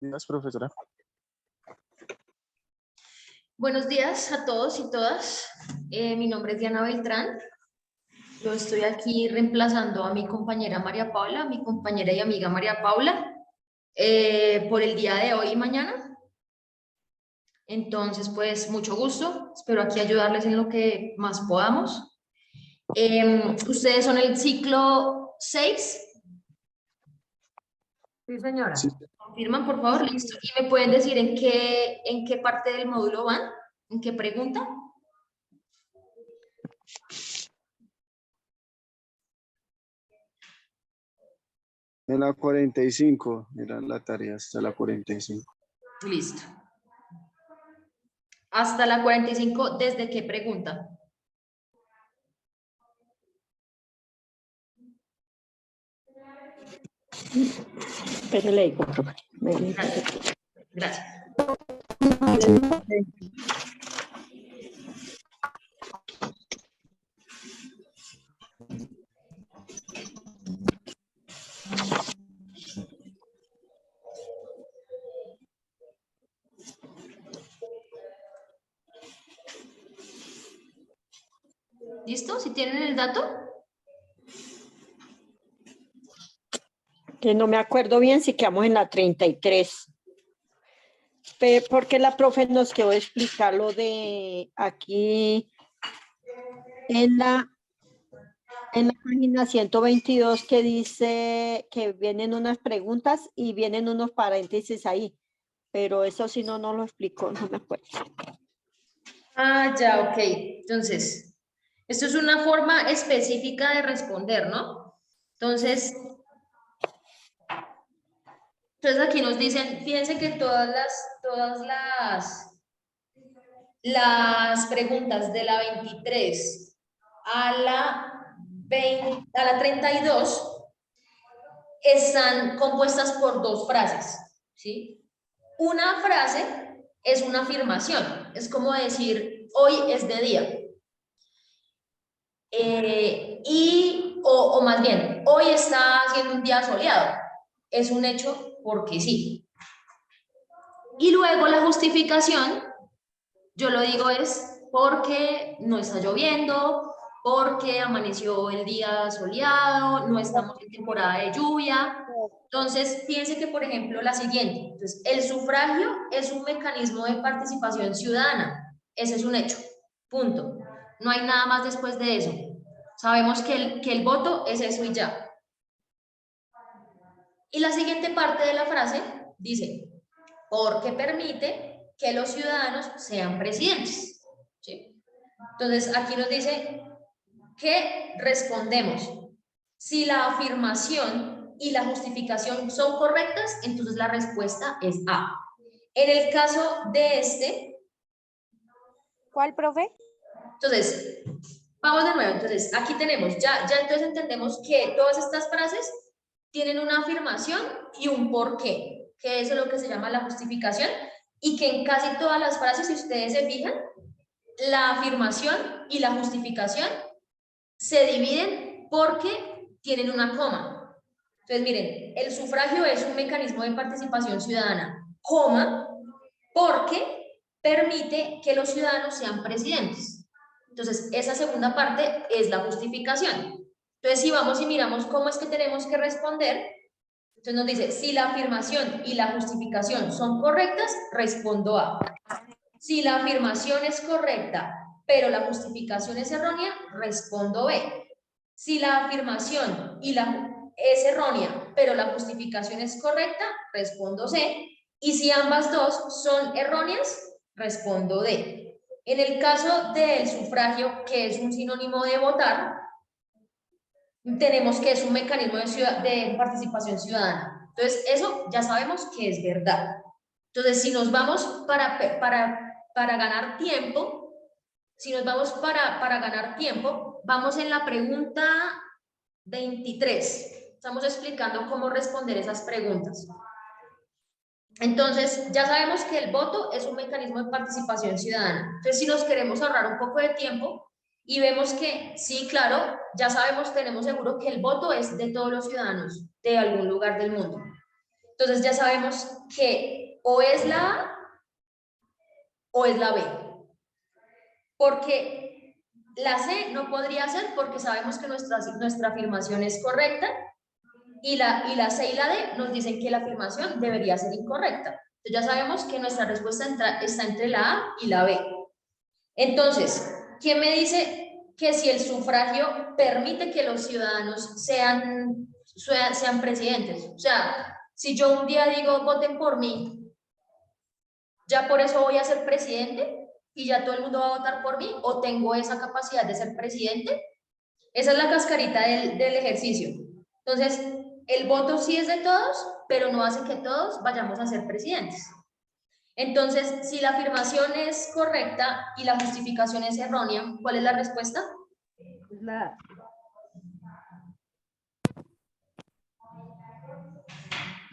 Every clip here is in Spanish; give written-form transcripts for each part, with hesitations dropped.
Días, profesora. Buenos días a todos y todas. Mi nombre es Diana Beltrán. Yo estoy aquí reemplazando a mi compañera María Paula, mi compañera y amiga María Paula, por el día de hoy y mañana. Entonces, pues, mucho gusto. Espero aquí ayudarles en lo que más podamos. Ustedes son el ciclo 6. Sí, señora. Sí. ¿Confirman, por favor? Listo. ¿Y me pueden decir en qué parte del módulo van? ¿En qué pregunta? En la 45, era la tarea hasta la 45. Listo. Hasta la 45, ¿desde qué pregunta? Pero le digo, profe. Gracias. Gracias. ¿Listo? ¿Si tienen el dato? Que no me acuerdo bien si quedamos en la 33. Porque la profe nos quedó explicar lo de aquí en la página 122 que dice que vienen unas preguntas y vienen unos paréntesis ahí. Pero eso sí no lo explicó, no me acuerdo. Ah, ya, ok. Entonces, esto es una forma específica de responder, ¿no? Entonces aquí nos dicen, fíjense que todas las preguntas de la 23 a la 32 están compuestas por dos frases, ¿sí? Una frase es una afirmación, es como decir, hoy es de día. O más bien, hoy está siendo un día soleado. Es un hecho porque sí. Y luego la justificación, yo lo digo es porque no está lloviendo, porque amaneció el día soleado, no estamos en temporada de lluvia. Entonces, piense que, por ejemplo, la siguiente. Entonces, el sufragio es un mecanismo de participación ciudadana. Ese es un hecho. Punto. No hay nada más después de eso. Sabemos que el voto es eso y ya. Y la siguiente parte de la frase dice, porque permite que los ciudadanos sean presidentes. ¿Sí? Entonces, aquí nos dice que respondemos. Si la afirmación y la justificación son correctas, entonces la respuesta es A. En el caso de este... ¿Cuál, profe? Entonces, vamos de nuevo. Entonces, aquí tenemos, ya entonces entendemos que todas estas frases tienen una afirmación y un porqué, que eso es lo que se llama la justificación, y que en casi todas las frases, si ustedes se fijan, la afirmación y la justificación se dividen porque tienen una coma. Entonces, miren, el sufragio es un mecanismo de participación ciudadana, coma, porque permite que los ciudadanos sean presidentes. Entonces, esa segunda parte es la justificación. Entonces, si vamos y miramos cómo es que tenemos que responder, entonces nos dice, si la afirmación y la justificación son correctas, respondo A. Si la afirmación es correcta, pero la justificación es errónea, respondo B. Si la afirmación es errónea, pero la justificación es correcta, respondo C. Y si ambas dos son erróneas, respondo D. En el caso del sufragio, que es un sinónimo de votar, tenemos que es un mecanismo de participación ciudadana. Entonces, eso ya sabemos que es verdad. Entonces, si nos vamos para ganar tiempo, vamos en la pregunta 23. Estamos explicando cómo responder esas preguntas. Entonces, ya sabemos que el voto es un mecanismo de participación ciudadana. Entonces, si nos queremos ahorrar un poco de tiempo y vemos que, sí, claro, ya sabemos, tenemos seguro que el voto es de todos los ciudadanos de algún lugar del mundo. Entonces ya sabemos que o es la A o es la B. Porque la C no podría ser porque sabemos que nuestra afirmación es correcta y la C y la D nos dicen que la afirmación debería ser incorrecta. Entonces ya sabemos que nuestra respuesta está entre la A y la B. Entonces, ¿quién me dice que si el sufragio permite que los ciudadanos sean presidentes? O sea, si yo un día digo voten por mí, ¿ya por eso voy a ser presidente? ¿Y ya todo el mundo va a votar por mí? ¿O tengo esa capacidad de ser presidente? Esa es la cascarita del ejercicio. Entonces, el voto sí es de todos, pero no hace que todos vayamos a ser presidentes. Entonces, si la afirmación es correcta y la justificación es errónea, ¿cuál es la respuesta?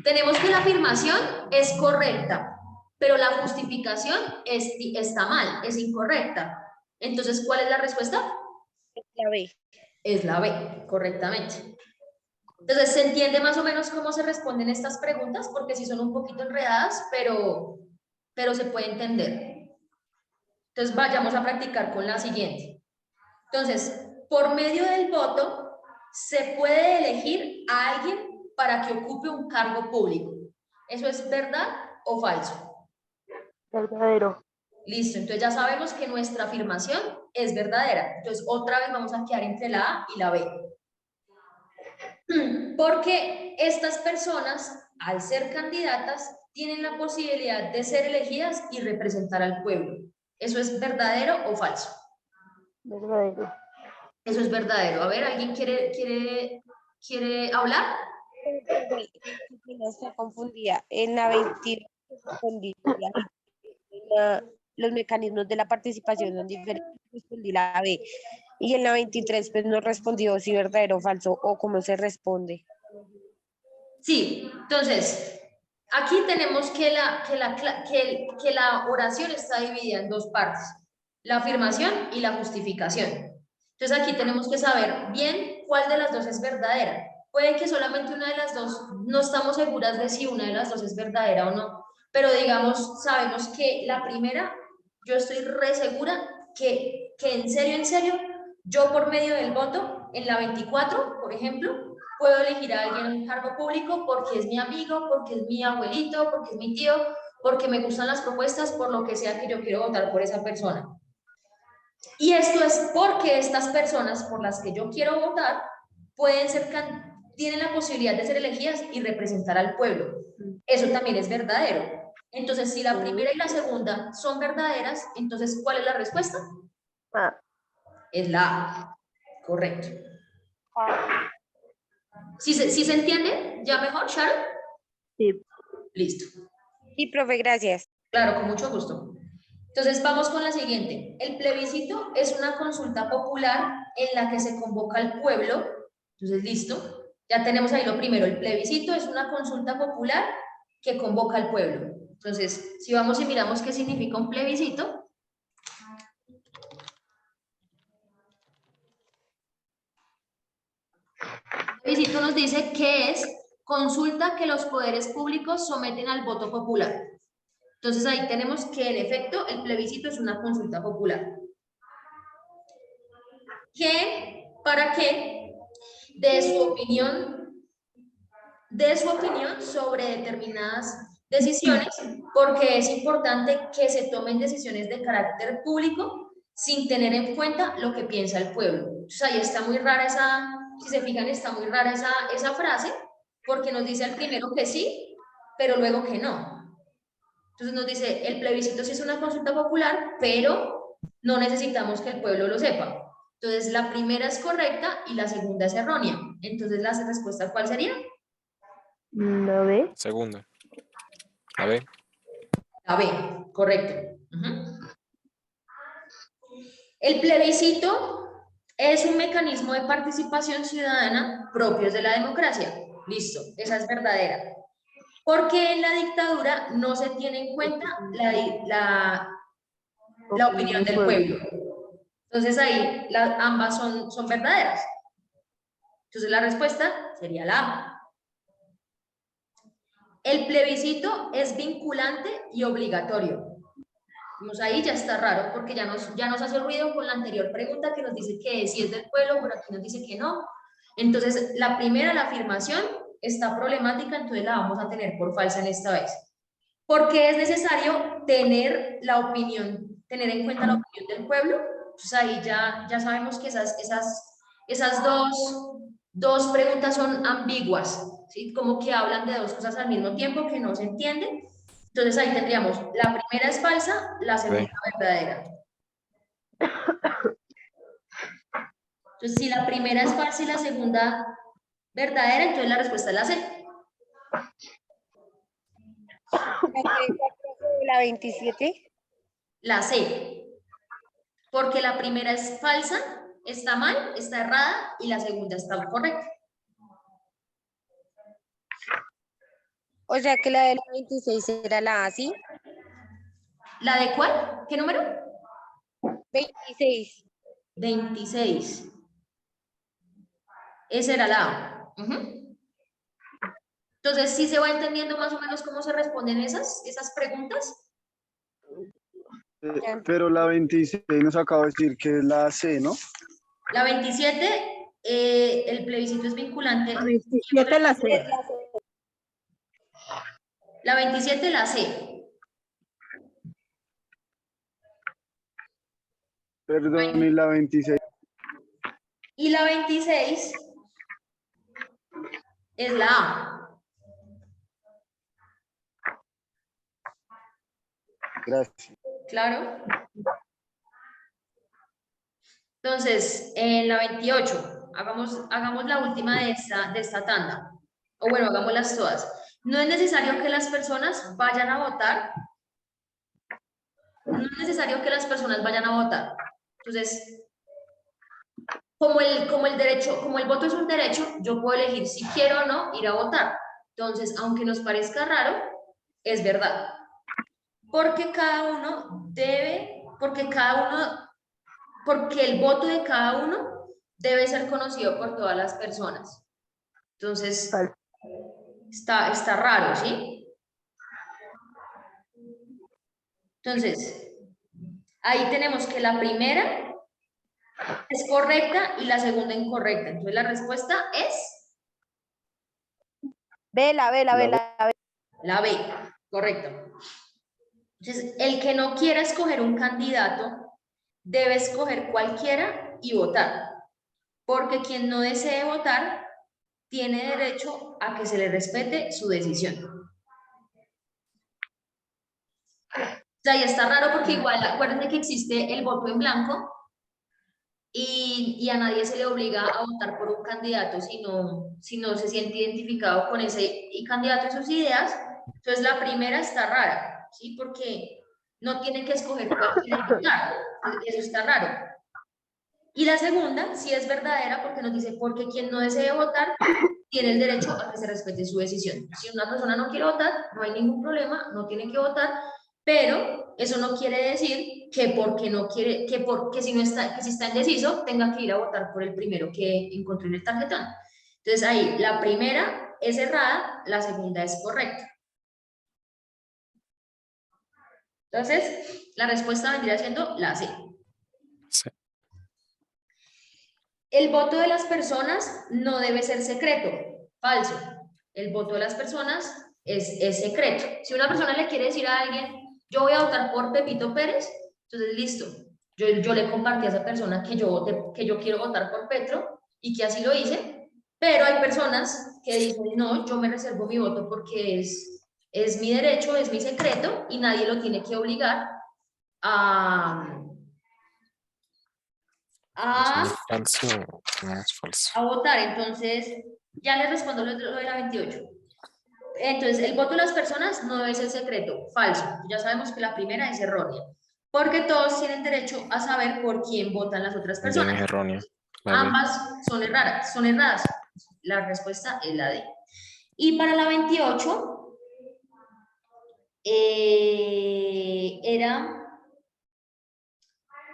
Tenemos que la afirmación es correcta, pero la justificación está mal, es incorrecta. Entonces, ¿cuál es la respuesta? La B. Es la B, correctamente. Entonces, ¿se entiende más o menos cómo se responden estas preguntas? Porque sí son un poquito enredadas, pero se puede entender. Entonces, vayamos a practicar con la siguiente. Entonces, por medio del voto, se puede elegir a alguien para que ocupe un cargo público. ¿Eso es verdad o falso? Verdadero. Listo, entonces ya sabemos que nuestra afirmación es verdadera. Entonces, otra vez vamos a quedar entre la A y la B. Porque estas personas, al ser candidatas, tienen la posibilidad de ser elegidas y representar al pueblo. ¿Eso es verdadero o falso? Verdadero. Eso es verdadero. A ver, ¿alguien quiere hablar? No se confundía. En la 22 respondí los mecanismos de la participación son diferentes. Respondí la B. Y en la 23 pues no respondió si verdadero o falso o cómo se responde. Sí, entonces, aquí tenemos que la oración está dividida en dos partes, la afirmación y la justificación. Entonces aquí tenemos que saber bien cuál de las dos es verdadera. Puede que solamente una de las dos, no estamos seguras de si una de las dos es verdadera o no, pero digamos, sabemos que la primera, yo estoy re segura que en serio, yo por medio del voto, en la 24, por ejemplo, puedo elegir a alguien en un cargo público porque es mi amigo, porque es mi abuelito, porque es mi tío, porque me gustan las propuestas, por lo que sea que yo quiero votar por esa persona. Y esto es porque estas personas por las que yo quiero votar tienen la posibilidad de ser elegidas y representar al pueblo. Eso también es verdadero. Entonces, si la primera y la segunda son verdaderas, entonces, ¿cuál es la respuesta? Ah. Es la A. Correcto. ¿Sí se entiende? ¿Ya mejor, Sharon? Sí. Listo. Sí, profe, gracias. Claro, con mucho gusto. Entonces vamos con la siguiente. El plebiscito es una consulta popular en la que se convoca al pueblo. Entonces, listo. Ya tenemos ahí lo primero. El plebiscito es una consulta popular que convoca al pueblo. Entonces, si vamos y miramos qué significa un plebiscito. El plebiscito nos dice que es consulta que los poderes públicos someten al voto popular. Entonces ahí tenemos que en efecto el plebiscito es una consulta popular. ¿Para qué? De su opinión sobre determinadas decisiones, porque es importante que se tomen decisiones de carácter público sin tener en cuenta lo que piensa el pueblo. Entonces ahí está muy rara si se fijan, está muy rara esa frase, porque nos dice al primero que sí, pero luego que no. Entonces nos dice, el plebiscito sí es una consulta popular, pero no necesitamos que el pueblo lo sepa. Entonces la primera es correcta y la segunda es errónea. Entonces la respuesta, ¿cuál sería? ¿La B? Segunda. A ver. La B, correcto. El plebiscito es un mecanismo de participación ciudadana propios de la democracia. Listo, esa es verdadera. Porque en la dictadura no se tiene en cuenta la opinión del pueblo. Entonces ahí ambas son verdaderas. Entonces la respuesta sería la A. El plebiscito es vinculante y obligatorio. Vamos, ahí ya está raro porque ya nos hace ruido con la anterior pregunta que nos dice que si es del pueblo, por aquí nos dice que no. Entonces, la primera, la afirmación, está problemática, entonces la vamos a tener por falsa en esta vez. Porque es necesario tener la opinión, tener en cuenta la opinión del pueblo. Entonces ahí ya sabemos que esas dos preguntas son ambiguas, ¿sí? Como que hablan de dos cosas al mismo tiempo que no se entienden. Entonces ahí tendríamos, la primera es falsa, la segunda verdadera. Entonces si la primera es falsa y la segunda verdadera, entonces la respuesta es la C. La 27. La C. Porque la primera es falsa, está mal, está errada, y la segunda está correcta. O sea que la de la 26 era la A, ¿sí? ¿La de cuál? ¿Qué número? 26. 26. Esa era la A. Entonces, ¿sí se va entendiendo más o menos cómo se responden esas preguntas? Pero la 26 nos acaba de decir que es la C, ¿no? La 27, el plebiscito es vinculante. La 27 la C. La 27, la C. Perdón, y la 26. Y la 26 es la A. Gracias. Claro. Entonces, en la 28, hagamos la última de esta tanda. O bueno, hagámoslas todas. No es necesario que las personas vayan a votar. No es necesario que las personas vayan a votar. Entonces, como el voto es un derecho, yo puedo elegir si quiero o no ir a votar. Entonces, aunque nos parezca raro, es verdad. Porque el voto de cada uno debe ser conocido por todas las personas. Entonces, está raro, ¿sí? Entonces, ahí tenemos que la primera es correcta y la segunda incorrecta. Entonces, la respuesta es La B. la B, correcto. Entonces, el que no quiera escoger un candidato debe escoger cualquiera y votar, porque quien no desee votar tiene derecho a que se le respete su decisión. O sea, ya está raro porque igual acuérdense que existe el voto en blanco y a nadie se le obliga a votar por un candidato si no se siente identificado con ese candidato y sus ideas. Entonces la primera está rara, ¿sí? Porque no tiene que escoger cualquiera y votar. Eso está raro. Y la segunda sí es verdadera porque nos dice, porque quien no desee votar tiene el derecho a que se respete su decisión. Si una persona no quiere votar, no hay ningún problema, no tiene que votar, pero eso no quiere decir que porque no quiere, que si está indeciso, tenga que ir a votar por el primero que encontró en el tarjetón. Entonces ahí, la primera es errada, la segunda es correcta. Entonces, la respuesta vendría siendo la C. Sí. El voto de las personas no debe ser secreto. Falso. El voto de las personas es secreto. Si una persona le quiere decir a alguien, yo voy a votar por Pepito Pérez, entonces listo. Yo le compartí a esa persona que yo quiero votar por Petro y que así lo hice, pero hay personas que dicen, no, yo me reservo mi voto porque es mi derecho, es mi secreto y nadie lo tiene que obligar a ¿Es falso o no es falso? a votar. Entonces, ya les respondo lo de la 28. Entonces, el voto de las personas no debe ser secreto, falso. Ya sabemos que la primera es errónea, porque todos tienen derecho a saber por quién votan las otras También personas. es erróneo. La B. Ambas son erradas. La respuesta es la D. Y para la 28, era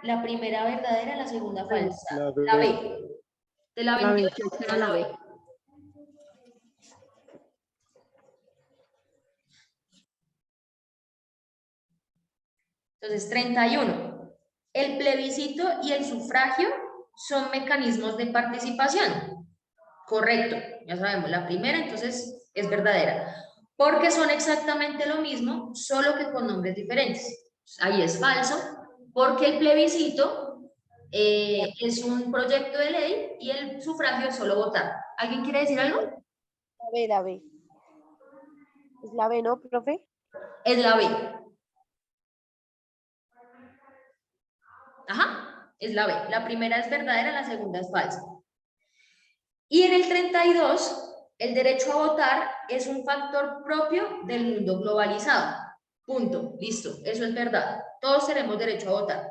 la primera verdadera, la segunda falsa. La B. La B. De la 28 era la B. Entonces, 31. El plebiscito y el sufragio son mecanismos de participación. Correcto, ya sabemos, la primera entonces es verdadera. Porque son exactamente lo mismo, solo que con nombres diferentes. Ahí es falso, porque el plebiscito es un proyecto de ley y el sufragio es solo votar. ¿Alguien quiere decir algo? La B. Es la B, ¿no, profe? Es la B. Ajá, es la B. La primera es verdadera, la segunda es falsa. Y en el 32, el derecho a votar es un factor propio del mundo globalizado. Punto, listo, eso es verdad. Todos tenemos derecho a votar.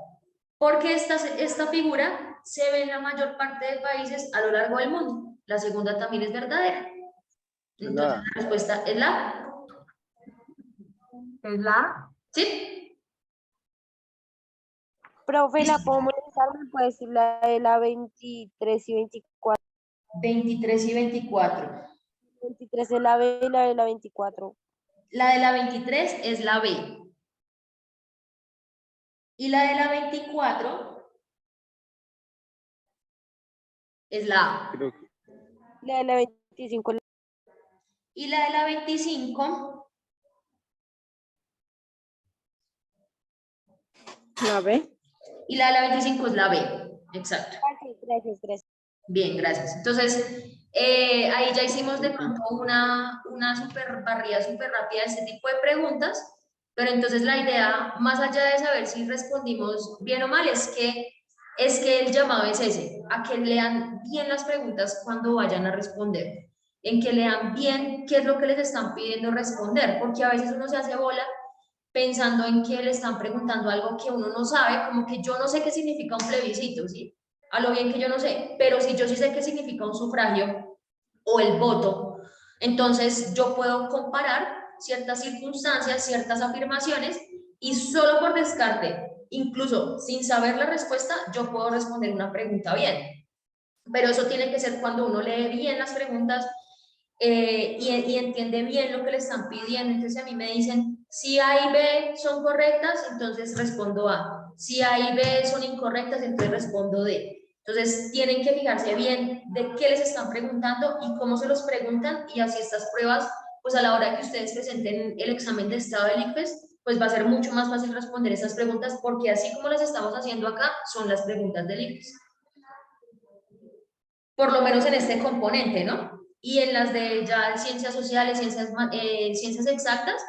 Porque esta figura se ve en la mayor parte de países a lo largo del mundo. La segunda también es verdadera. Entonces la respuesta es la... ¿Es la? ¿Sí? Profe, ¿la puedo molestar? ¿Me puede decir la de la 23 y 24? 23 y 24. 23 es la B y la de la 24. La de la 23 es la B. Y la de la 24 es la A. Creo que La de la 25 Y la de la 25 ¿La ve? y la de la 25 es la B. Exacto. Gracias. Bien, gracias. Entonces, ahí ya hicimos de pronto una super barrida súper rápida de este tipo de preguntas, pero entonces la idea, más allá de saber si respondimos bien o mal, es que el llamado es ese, a que lean bien las preguntas cuando vayan a responder, en que lean bien qué es lo que les están pidiendo responder, porque a veces uno se hace bola pensando en que le están preguntando algo que uno no sabe, como que yo no sé qué significa un plebiscito, ¿sí? A lo bien que yo no sé, pero si yo sí sé qué significa un sufragio o el voto, entonces yo puedo comparar ciertas circunstancias, ciertas afirmaciones y solo por descarte, incluso sin saber la respuesta, yo puedo responder una pregunta bien. Pero eso tiene que ser cuando uno lee bien las preguntas y entiende bien lo que le están pidiendo. Entonces a mí me dicen, si A y B son correctas, entonces respondo A. Si A y B son incorrectas, entonces respondo D. Entonces tienen que fijarse bien de qué les están preguntando y cómo se los preguntan, y así estas pruebas, pues a la hora que ustedes presenten el examen de estado del ICFES, pues va a ser mucho más fácil responder esas preguntas, porque así como las estamos haciendo acá, son las preguntas del ICFES. Por lo menos en este componente, ¿no? Y en las de ya ciencias sociales, ciencias exactas,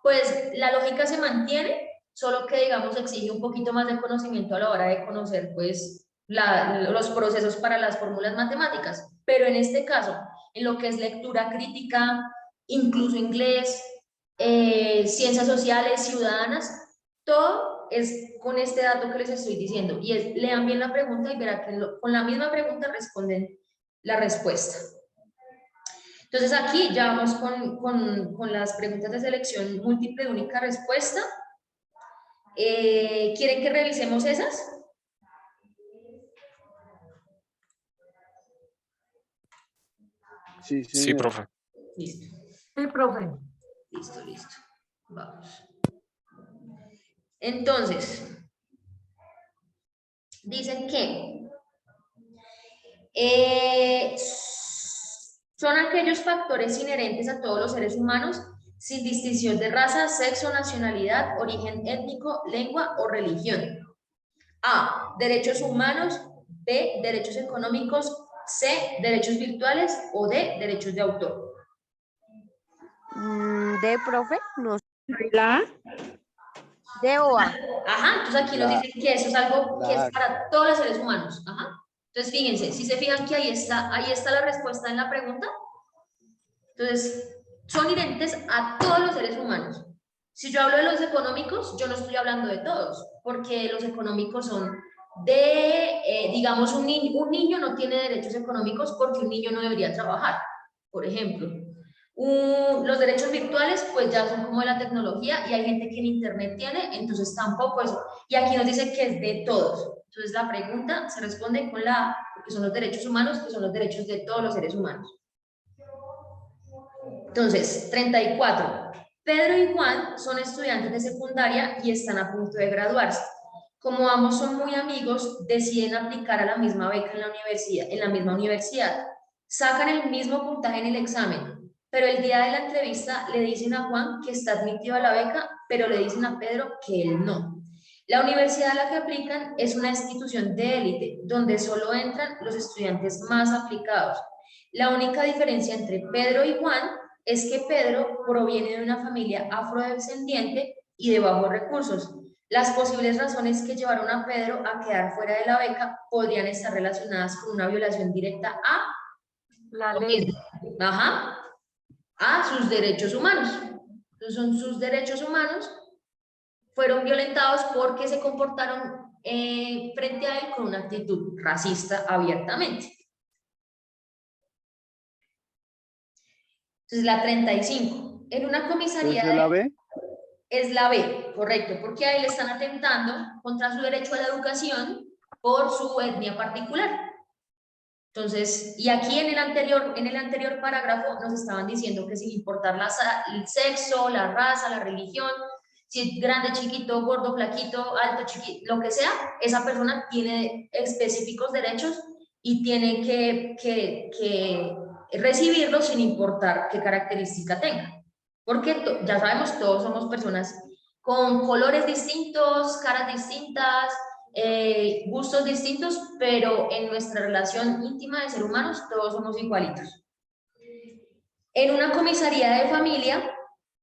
pues la lógica se mantiene, solo que, digamos, exige un poquito más de conocimiento a la hora de conocer, pues, los procesos para las fórmulas matemáticas. Pero en este caso, en lo que es lectura crítica, incluso inglés, ciencias sociales, ciudadanas, todo es con este dato que les estoy diciendo. Y es, lean bien la pregunta y verán que con la misma pregunta responden la respuesta. Entonces aquí ya vamos con las preguntas de selección múltiple de única respuesta. ¿Quieren que revisemos esas? sí, Sí, señora. profe. Listo. Sí, profe. Listo. Vamos. Entonces, dicen que son aquellos factores inherentes a todos los seres humanos sin distinción de raza, sexo, nacionalidad, origen étnico, lengua o religión. A. Derechos humanos. B. Derechos económicos. C. Derechos virtuales. O D. Derechos de autor. ¿De, profe? No sé. ¿La A? ¿De o A? Ajá, entonces aquí nos dicen que eso es algo que es La- para todos los seres humanos. Ajá. Entonces fíjense, si se fijan que ahí está la respuesta en la pregunta. Entonces, son inherentes a todos los seres humanos. Si yo hablo de los económicos, yo no estoy hablando de todos, porque los económicos son digamos, un niño no tiene derechos económicos porque un niño no debería trabajar, por ejemplo. Los derechos virtuales, pues ya son como de la tecnología y hay gente que en internet tiene, entonces tampoco eso. Y aquí nos dice que es de todos. Entonces la pregunta se responde con la A, porque son los derechos humanos, que son los derechos de todos los seres humanos. Entonces, 34. Pedro y Juan son estudiantes de secundaria y están a punto de graduarse. Como ambos son muy amigos, deciden aplicar a la misma beca en la misma universidad. Sacan el mismo puntaje en el examen, pero el día de la entrevista le dicen a Juan que está admitido a la beca, pero le dicen a Pedro que él no. La universidad a la que aplican es una institución de élite, donde solo entran los estudiantes más aplicados. La única diferencia entre Pedro y Juan es que Pedro proviene de una familia afrodescendiente y de bajos recursos. Las posibles razones que llevaron a Pedro a quedar fuera de la beca podrían estar relacionadas con una violación directa a La ley. Ajá, a sus derechos humanos. Entonces, son sus derechos humanos fueron violentados porque se comportaron frente a él con una actitud racista abiertamente. Entonces, la 35. En una comisaría ¿Esa es la B? es la B, correcto, porque a él le están atentando contra su derecho a la educación por su etnia particular. Entonces, y aquí en el anterior parágrafo nos estaban diciendo que sin importar el sexo, la raza, la religión, si es grande, chiquito, gordo, flaquito, alto, chiquito, lo que sea, esa persona tiene específicos derechos y tiene que recibirlos sin importar qué característica tenga. Porque ya sabemos, todos somos personas con colores distintos, caras distintas, gustos distintos, pero en nuestra relación íntima de ser humanos todos somos igualitos. En una comisaría de familia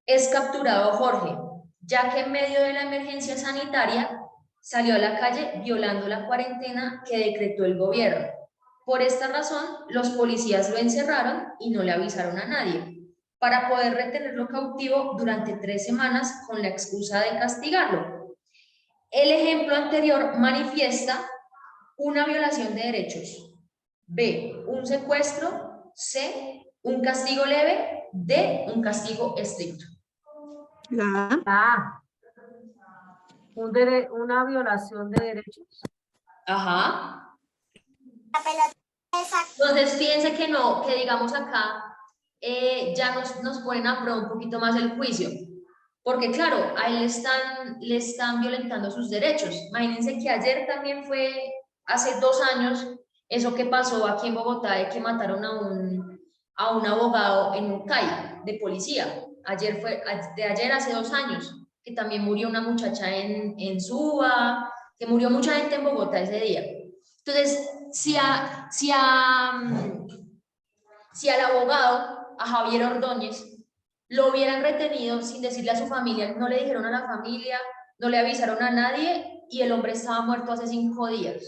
es capturado Jorge, ya que en medio de la emergencia sanitaria salió a la calle violando la cuarentena que decretó el gobierno. Por esta razón, los policías lo encerraron y no le avisaron a nadie, para poder retenerlo cautivo durante 3 semanas con la excusa de castigarlo. El ejemplo anterior manifiesta una violación de derechos. B, un secuestro. C, un castigo leve. D, un castigo estricto. Ah, una violación de derechos. Ajá. Entonces, fíjense que no, que digamos acá, ya nos ponen a prueba un poquito más el juicio. Porque claro, a él le están violentando sus derechos. Imagínense que ayer también fue, hace 2 años, eso que pasó aquí en Bogotá, de que mataron a un abogado en un CAI de policía. De ayer hace 2 años, que también murió una muchacha en Suba, que murió mucha gente en Bogotá ese día. Entonces, si al abogado, a Javier Ordóñez, lo hubieran retenido sin decirle a su familia, no le dijeron a la familia, no le avisaron a nadie y el hombre estaba muerto hace 5 días.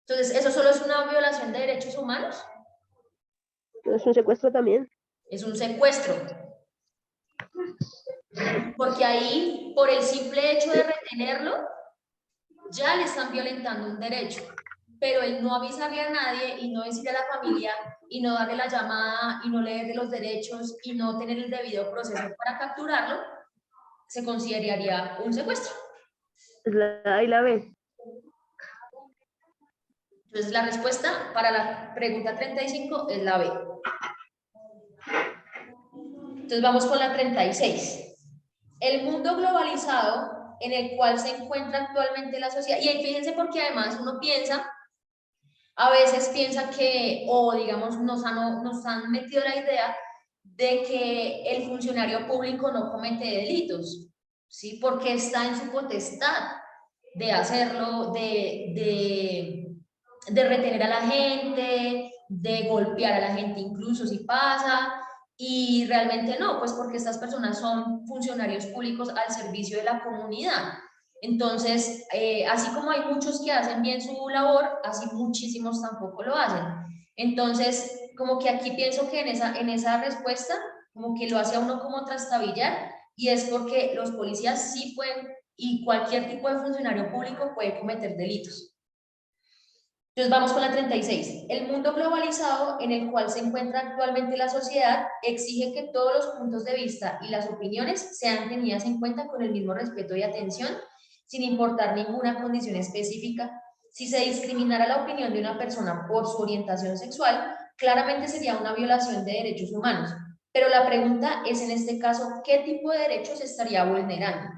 Entonces, ¿eso solo es una violación de derechos humanos? Es un secuestro también. Es un secuestro. Porque ahí, por el simple hecho de retenerlo, ya le están violentando un derecho. Pero el no avisarle a nadie y no decirle a la familia y no darle la llamada y no leerle los derechos y no tener el debido proceso para capturarlo, se consideraría un secuestro. Es la A y la B. Entonces la respuesta para la pregunta 35 es la B. Entonces vamos con la 36. El mundo globalizado en el cual se encuentra actualmente la sociedad, y ahí fíjense porque además uno piensa, a veces piensa que, o digamos, nos han metido la idea de que el funcionario público no comete delitos, ¿sí? Porque está en su potestad de hacerlo, de retener a la gente, de golpear a la gente incluso si pasa, y realmente no, pues porque estas personas son funcionarios públicos al servicio de la comunidad. Entonces, así como hay muchos que hacen bien su labor, así muchísimos tampoco lo hacen. Entonces, como que aquí pienso que en esa respuesta, como que lo hace a uno como trastabillar, y es porque los policías sí pueden, y cualquier tipo de funcionario público puede cometer delitos. Entonces vamos con la 36. El mundo globalizado en el cual se encuentra actualmente la sociedad exige que todos los puntos de vista y las opiniones sean tenidas en cuenta con el mismo respeto y atención, sin importar ninguna condición específica. Si se discriminara la opinión de una persona por su orientación sexual, claramente sería una violación de derechos humanos. Pero la pregunta es en este caso, ¿qué tipo de derechos estaría vulnerando?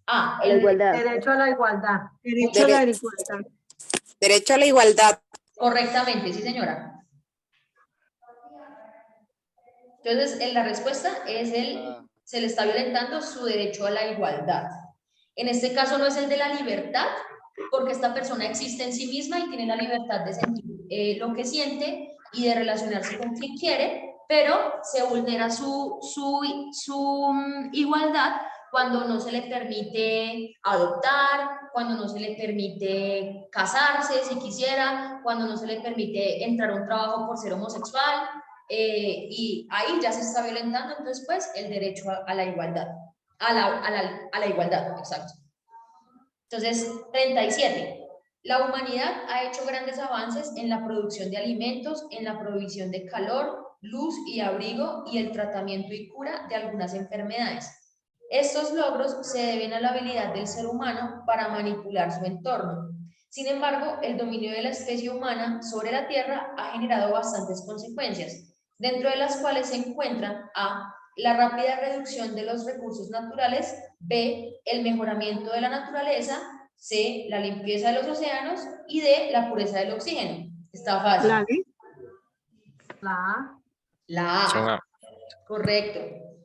A, La igualdad. Derecho a la igualdad. Derecho a la igualdad. Derecho a la igualdad. correctamente, sí señora. Entonces, la respuesta es se le está violentando su derecho a la igualdad. En este caso no es el de la libertad, porque esta persona existe en sí misma y tiene la libertad de sentir lo que siente y de relacionarse con quien quiere, pero se vulnera su igualdad cuando no se le permite adoptar, cuando no se le permite casarse si quisiera, cuando no se le permite entrar a un trabajo por ser homosexual, y ahí ya se está violentando entonces pues el derecho a la igualdad, a la igualdad, exacto. Entonces, 37. La humanidad ha hecho grandes avances en la producción de alimentos, en la provisión de calor, luz y abrigo y el tratamiento y cura de algunas enfermedades. Estos logros se deben a la habilidad del ser humano para manipular su entorno. Sin embargo, el dominio de la especie humana sobre la Tierra ha generado bastantes consecuencias, dentro de las cuales se encuentran a la rápida reducción de los recursos naturales, B, el mejoramiento de la naturaleza, C, la limpieza de los océanos y D, la pureza del oxígeno. Está fácil. La D. La A. La Opción A, A. correcto.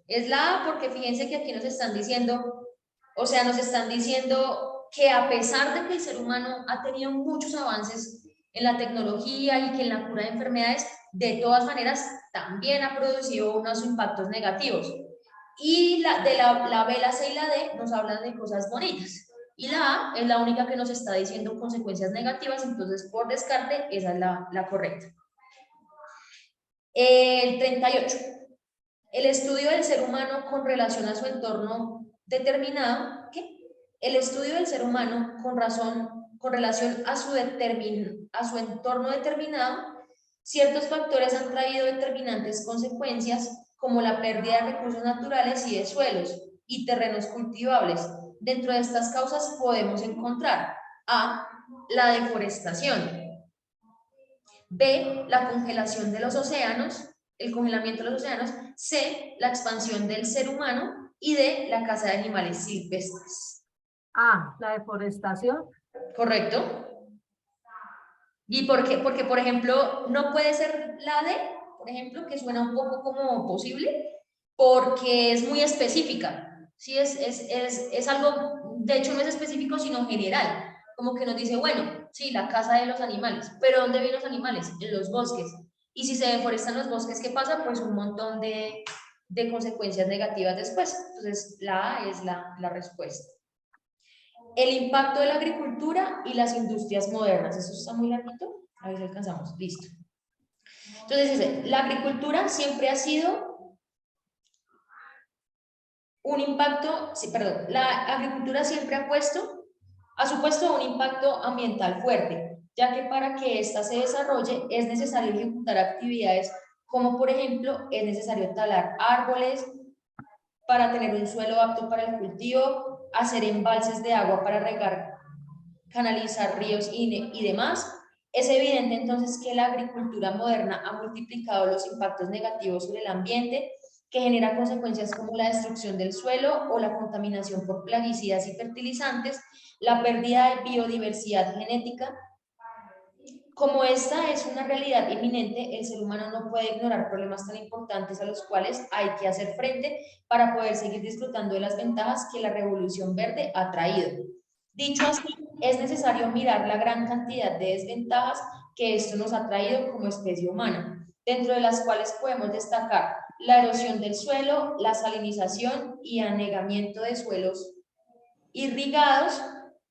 Es la A porque fíjense que aquí nos están diciendo, o sea, nos están diciendo que a pesar de que el ser humano ha tenido muchos avances en la tecnología y que en la cura de enfermedades, de todas maneras también ha producido unos impactos negativos. Y la B, la C y la D nos hablan de cosas bonitas. Y la A es la única que nos está diciendo consecuencias negativas, entonces por descarte esa es la correcta. El 38. El estudio del ser humano con relación a su entorno determinado, ¿qué? El estudio del ser humano con relación a su entorno determinado, ciertos factores han traído determinantes consecuencias como la pérdida de recursos naturales y de suelos y terrenos cultivables. Dentro de estas causas podemos encontrar A, la deforestación, B, la congelación de los océanos, el congelamiento de los océanos, C, la expansión del ser humano y D, la caza de animales silvestres. A, la deforestación. ¿Correcto? ¿Y por qué? Porque, por ejemplo, no puede ser la D, por ejemplo, que suena un poco como posible, porque es muy específica. Sí, es algo, de hecho no es específico, sino general. Como que nos dice, bueno, sí, la caza de los animales. ¿Pero dónde viven los animales? En los bosques. Y si se deforestan los bosques, ¿qué pasa? Pues un montón de consecuencias negativas después. Entonces, la A es la respuesta. El impacto de la agricultura y las industrias modernas. Eso está muy larguito. A ver si alcanzamos. Listo. Entonces dice, la agricultura siempre ha sido un impacto, sí, perdón, la agricultura siempre ha supuesto un impacto ambiental fuerte, ya que para que ésta se desarrolle es necesario ejecutar actividades como por ejemplo es necesario talar árboles para tener un suelo apto para el cultivo, hacer embalses de agua para regar, canalizar ríos y demás. Es evidente entonces que la agricultura moderna ha multiplicado los impactos negativos sobre el ambiente, que genera consecuencias como la destrucción del suelo o la contaminación por plaguicidas y fertilizantes, la pérdida de biodiversidad genética. Como esta es una realidad inminente, el ser humano no puede ignorar problemas tan importantes a los cuales hay que hacer frente para poder seguir disfrutando de las ventajas que la revolución verde ha traído. Dicho así, es necesario mirar la gran cantidad de desventajas que esto nos ha traído como especie humana, dentro de las cuales podemos destacar la erosión del suelo, la salinización y anegamiento de suelos irrigados,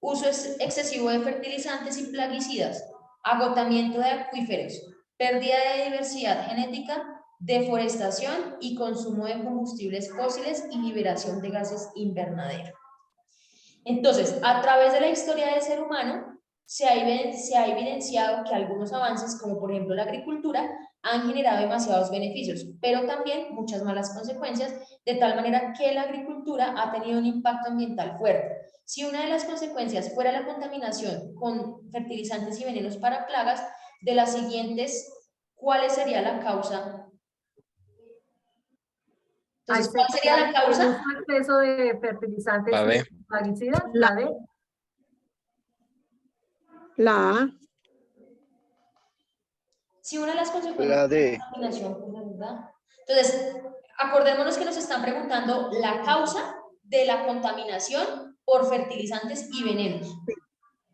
uso excesivo de fertilizantes y plaguicidas, agotamiento de acuíferos, pérdida de diversidad genética, deforestación y consumo de combustibles fósiles y liberación de gases invernadero. Entonces, a través de la historia del ser humano, se ha evidenciado que algunos avances, como por ejemplo la agricultura, han generado demasiados beneficios, pero también muchas malas consecuencias, de tal manera que la agricultura ha tenido un impacto ambiental fuerte. Si una de las consecuencias fuera la contaminación con fertilizantes y venenos para plagas, de las siguientes, ¿cuál sería la causa Entonces, ¿cuál sería la El causa? uso exceso de fertilizantes La D. y plaguicidas, la D. La A. Si una de las consecuencias La de D. la contaminación, pues, la verdad. Entonces, acordémonos que nos están preguntando la causa de la contaminación por fertilizantes y venenos.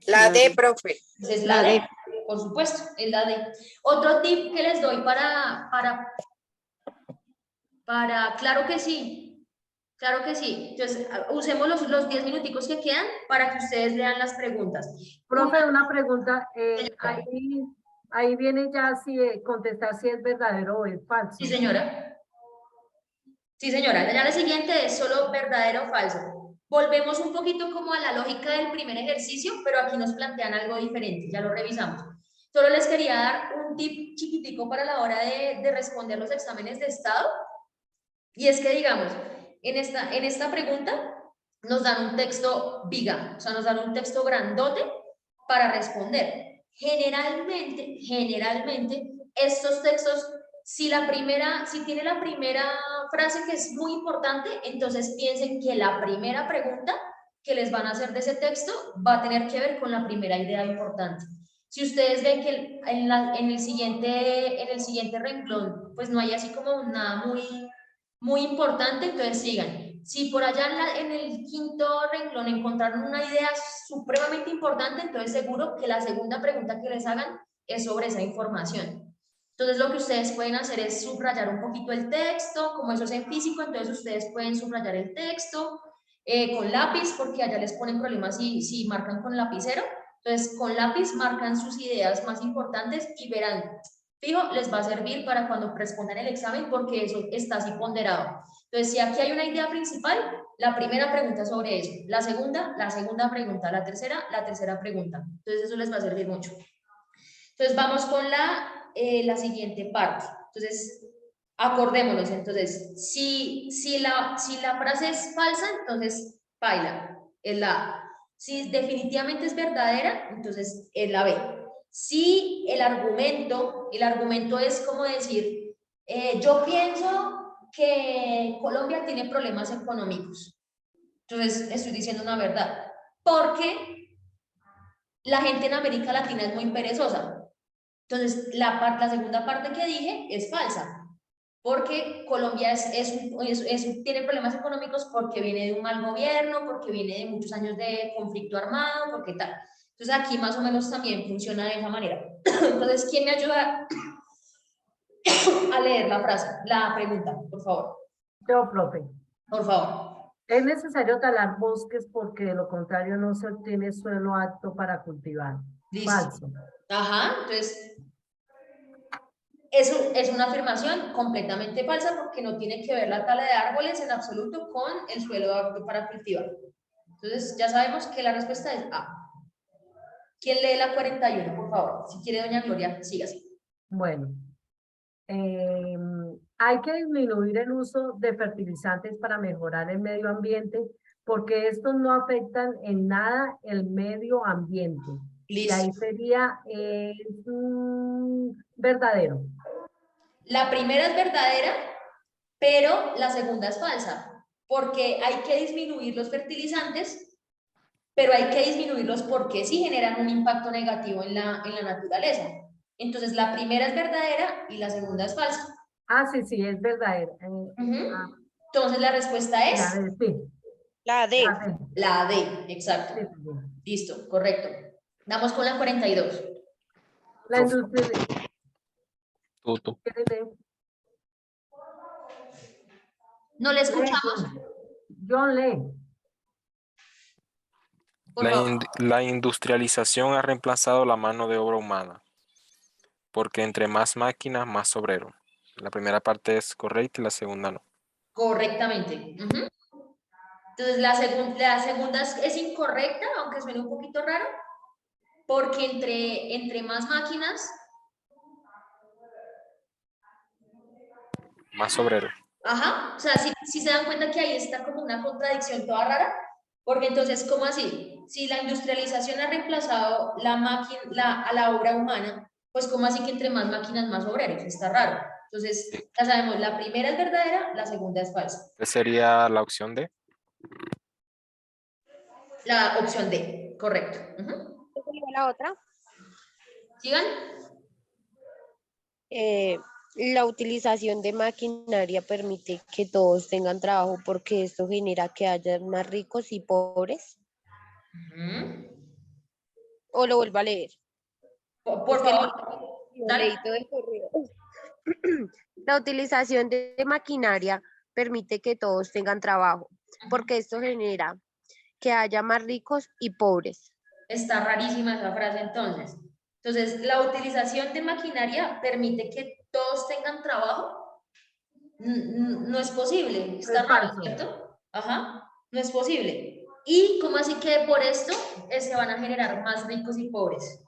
La D, profe. Entonces, La la D. D, por supuesto, es la D. Otro tip que les doy claro que sí, claro que sí. Entonces, usemos los 10 minuticos que quedan para que ustedes lean las preguntas. Profe, una pregunta. Ahí viene ya si contestar si es verdadero o es falso. Sí, señora. Sí, señora. Ya la siguiente es solo verdadero o falso. Volvemos un poquito como a la lógica del primer ejercicio, pero aquí nos plantean algo diferente, ya lo revisamos. Solo les quería dar un tip chiquitico para la hora de responder los exámenes de estado, y es que, digamos, en esta pregunta nos dan un texto big, o sea, nos dan un texto grandote para responder. Generalmente, estos textos, si tiene la primera frase que es muy importante, entonces piensen que la primera pregunta que les van a hacer de ese texto va a tener que ver con la primera idea importante. Si ustedes ven que en el siguiente renglón, pues no hay así como nada muy importante, entonces sigan. Si por allá en el quinto renglón encontraron una idea supremamente importante, entonces seguro que la segunda pregunta que les hagan es sobre esa información. Entonces lo que ustedes pueden hacer es subrayar un poquito el texto, como eso es en físico, entonces ustedes pueden subrayar el texto con lápiz, porque allá les ponen problemas si marcan con lapicero. Entonces con lápiz marcan sus ideas más importantes y verán, fijo, les va a servir para cuando respondan el examen, porque eso está así ponderado. Entonces, si aquí hay una idea principal, la primera pregunta sobre eso, la segunda pregunta, la tercera pregunta. Entonces, eso les va a servir mucho. Entonces, vamos con la siguiente parte. Entonces, acordémonos. Entonces, si la frase es falsa, entonces, baila, es la A. Si definitivamente es verdadera, entonces es la B. Si el argumento es como decir, yo pienso que Colombia tiene problemas económicos. Entonces, estoy diciendo una verdad. Porque la gente en América Latina es muy perezosa. Entonces, la segunda parte que dije es falsa. Porque Colombia tiene problemas económicos porque viene de un mal gobierno, porque viene de muchos años de conflicto armado, porque tal. Entonces, aquí más o menos también funciona de esa manera. Entonces, ¿quién me ayuda a leer la pregunta, por favor? Yo, profe. Por favor. Es necesario talar bosques porque de lo contrario no se obtiene suelo apto para cultivar. Listo. Falso. Ajá, entonces, eso es una afirmación completamente falsa porque no tiene que ver la tala de árboles en absoluto con el suelo apto para cultivar. Entonces, ya sabemos que la respuesta es A. ¿Quién lee la 41, por favor? Si quiere, doña Gloria, sígase. Bueno. Hay que disminuir el uso de fertilizantes para mejorar el medio ambiente porque estos no afectan en nada el medio ambiente. Listo. Y ahí sería verdadero. La primera es verdadera, pero la segunda es falsa, porque hay que disminuir los fertilizantes, pero hay que disminuirlos porque sí generan un impacto negativo en la naturaleza. Entonces, la primera es verdadera y la segunda es falsa. Ah, sí, es verdadera. Entonces, la respuesta es... La D. La D, exacto. Sí. Listo, correcto. Vamos con la 42. La industria... Tú. No le escuchamos. John lee. La industrialización ha reemplazado la mano de obra humana, porque entre más máquinas, más obrero. La primera parte es correcta y la segunda no. Correctamente. Entonces, la segunda es incorrecta, aunque suene un poquito raro, porque entre más máquinas... Más obrero. Ajá, o sea, si se dan cuenta que ahí está como una contradicción toda rara, porque entonces, ¿cómo así? Si la industrialización ha reemplazado a la obra humana, pues ¿cómo así que entre más máquinas, más obreros? Está raro. Entonces, ya sabemos, la primera es verdadera, la segunda es falsa. ¿Qué sería la opción D? La opción D, correcto. Ujú. ¿Cuál sería la otra? ¿Sigan? La utilización de maquinaria permite que todos tengan trabajo porque esto genera que haya más ricos y pobres. Ujú. O lo vuelvo a leer. Por Es que favor, lo dale. leí todo de corrido. La utilización de maquinaria permite que todos tengan trabajo porque esto genera que haya más ricos y pobres. Está rarísima esa frase entonces. Entonces, la utilización de maquinaria permite que todos tengan trabajo. No es posible. Está Es raro, falso. ¿cierto? Ajá, no es posible. ¿Y cómo así que por esto se van a generar más ricos y pobres?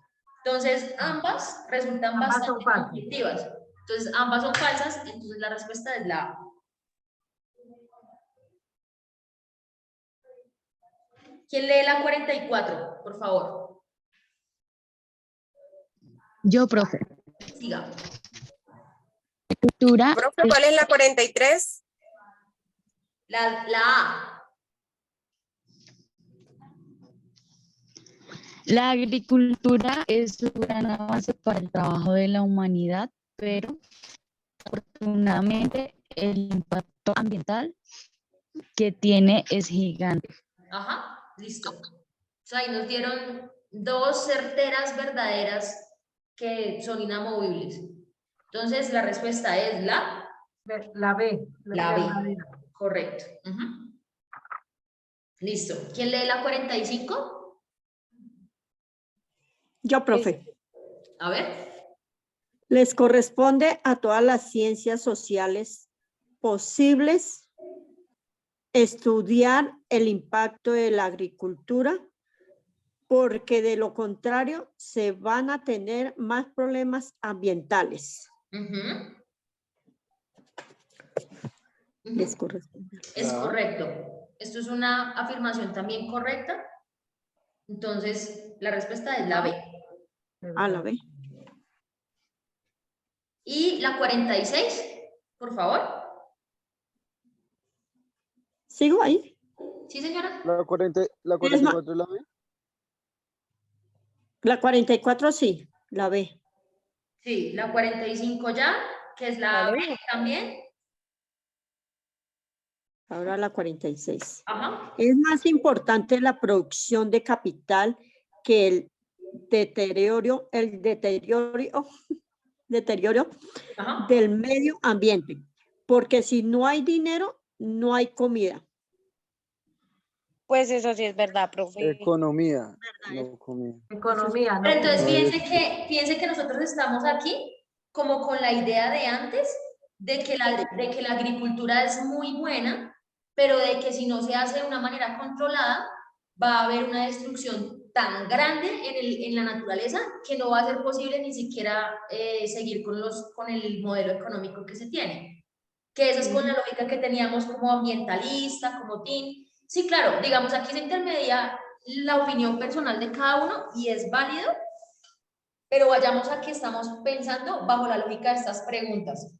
Entonces, ambas resultan Ambas son bastante falsas. conflictivas. Entonces, ambas son falsas, entonces la respuesta es la A. ¿Quién lee la 44, por favor? Yo, profe. Siga. Cultura, Profe, ¿cuál es la 43? La A. la agricultura es un gran avance para el trabajo de la humanidad, pero afortunadamente el impacto ambiental que tiene es gigante. Ajá, listo. O sea, ahí nos dieron dos certeras verdaderas que son inamovibles. Entonces, la respuesta es La B. la B. verdadera. Correcto. Ujú. Listo. ¿Quién lee la 45? Yo, profe. A ver. Les corresponde a todas las ciencias sociales posibles estudiar el impacto de la agricultura, porque de lo contrario se van a tener más problemas ambientales. Ujú. Les corresponde. Es Ah. correcto. Esto es una afirmación también correcta. Entonces, la respuesta es la B. A la vez. Y la 46, por favor. ¿Sigo ahí? Sí, señora. La 44 es la B. La 44 sí, la B. Sí, la 45 ya, que es la B también. Ahora la 46. Ajá. Es más importante la producción de capital que el deterioro Ajá. del medio ambiente, porque si no hay dinero, no hay comida. Pues eso sí es verdad, profe. Economía, no comida. Economía, no. Pero entonces No, fíjense que nosotros estamos aquí como con la idea de antes de que la agricultura es muy buena, pero de que si no se hace de una manera controlada, va a haber una destrucción tan grande en la naturaleza que no va a ser posible ni siquiera seguir con el modelo económico que se tiene. Que esa es con la lógica que teníamos como ambientalista, como TIN. Sí, claro, digamos, aquí se intermedia la opinión personal de cada uno y es válido, pero vayamos a que estamos pensando bajo la lógica de estas preguntas.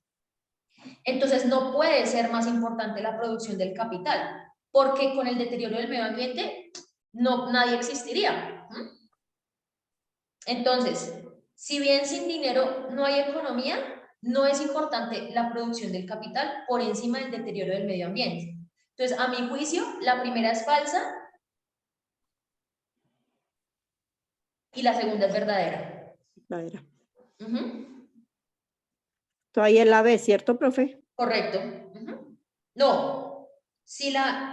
Entonces, no puede ser más importante la producción del capital, porque con el deterioro del medio ambiente, nadie existiría. Entonces, si bien sin dinero no hay economía, no es importante la producción del capital por encima del deterioro del medio ambiente. Entonces, a mi juicio, la primera es falsa y la segunda es verdadera. Verdadera. Ujú. Todavía es la B, ¿cierto, profe? Correcto. Ujú. No, si la